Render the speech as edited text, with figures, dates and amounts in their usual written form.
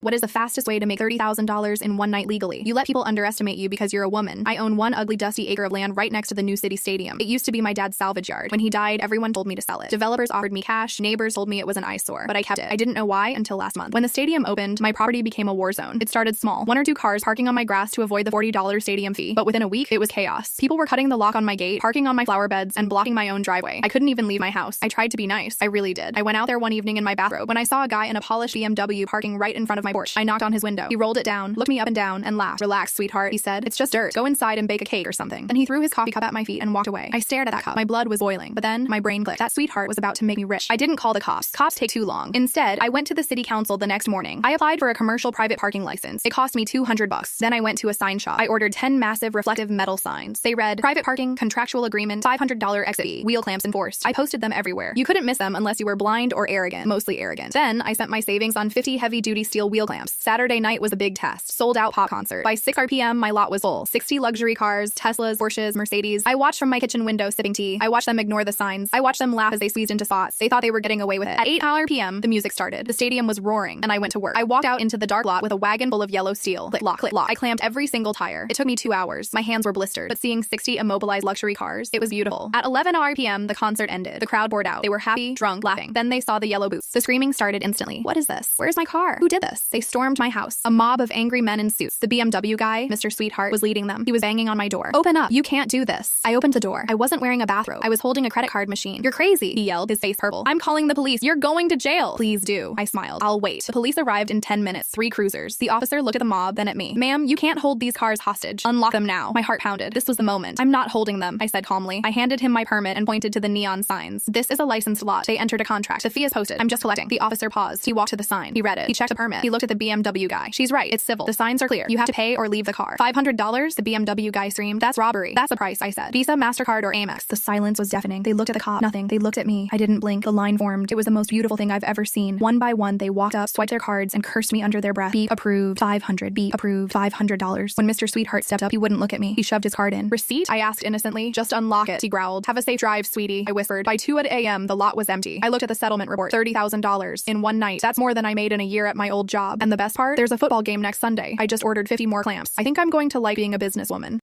What is the fastest way to make $30,000 in one night legally? You let people underestimate you because you're a woman. I own one ugly dusty acre of land right next to the new city stadium. It used to be my dad's salvage yard. When he died, everyone told me to sell it. Developers offered me cash, neighbors told me it was an eyesore, but I kept it. I didn't know why until last month. When the stadium opened, my property became a war zone. It started small, 1 or 2 cars parking on my grass to avoid the $40 stadium fee, but within a week, it was chaos. People were cutting the lock on my gate, parking on my flower beds, and blocking my own driveway. I couldn't even leave my house. I tried to be nice. I really did. I went out there one evening in my bathrobe when I saw a guy in a polished BMW parking right in front of my porch. I knocked on his window. He rolled it down, looked me up and down, and laughed. "Relax, sweetheart," he said. "It's just dirt. Go inside and bake a cake or something." Then he threw his coffee cup at my feet and walked away. I stared at that cup. My blood was boiling, but then my brain clicked. That sweetheart was about to make me rich. I didn't call the cops. Cops take too long. Instead, I went to the city council the next morning. I applied for a commercial private parking license. It cost me $200. Then I went to a sign shop. I ordered 10 massive reflective metal signs. They read, "Private parking, contractual agreement, $500 exit fee, wheel clamps enforced." I posted them everywhere. You couldn't miss them unless you were blind or arrogant, mostly arrogant. Then I spent my savings on 50 heavy-duty steel wheel clamps. Saturday night was a big test. Sold-out pop concert. By 6 p.m., my lot was full. 60 luxury cars, Teslas, Porsches, Mercedes. I watched from my kitchen window sipping tea. I watched them ignore the signs. I watched them laugh as they squeezed into spots. They thought they were getting away with it. At 8 p.m., the music started. The stadium was roaring, and I went to work. I walked out into the dark lot with a wagon full of yellow steel. Click, lock, click, lock. I clamped every single tire. It took me 2 hours. My hands were blistered, but seeing 60 immobilized luxury cars, it was beautiful. At 11 p.m., the concert ended. The crowd poured out. They were happy, drunk, laughing. Then they saw the yellow boots. The screaming started instantly. "What is this? Where's my car? Who did this?" They stormed my house. A mob of angry men in suits. The BMW guy, Mr. Sweetheart, was leading them. He was banging on my door. "Open up. You can't do this." I opened the door. I wasn't wearing a bathrobe. I was holding a credit card machine. "You're crazy," he yelled, his face purple. "I'm calling the police. You're going to jail." "Please do." I smiled. "I'll wait." The police arrived in 10 minutes, 3 cruisers. The officer looked at the mob, then at me. "Ma'am, you can't hold these cars hostage. Unlock them now." My heart pounded. This was the moment. "I'm not holding them," I said calmly. I handed him my permit and pointed to the neon signs. "This is a licensed lot. They entered a contract. The fee is posted. I'm just collecting." The officer paused. He walked to the sign. He read it. He checked the permit. He looked at the BMW guy. "She's right. It's civil. The signs are clear. You have to pay or leave the car." $500? The BMW guy screamed. "That's robbery." "That's the price," I said. "Visa, MasterCard, or Amex?" The silence was deafening. They looked at the cop. Nothing. They looked at me. I didn't blink. The line formed. It was the most beautiful thing I've ever seen. One by one, they walked up, swiped their cards, and cursed me under their breath. "Beep approved. 500. Beep approved. $500. When Mr. Sweetheart stepped up, he wouldn't look at me. He shoved his card in. "Receipt?" I asked innocently. "Just unlock it," he growled. "Have a safe drive, sweetie," I whispered. By 2 a.m., the lot was empty. I looked at the settlement report. $30,000 in one night. That's more than I made in a year at my old job. And the best part? There's a football game next Sunday. I just ordered 50 more clamps. I think I'm going to like being a businesswoman.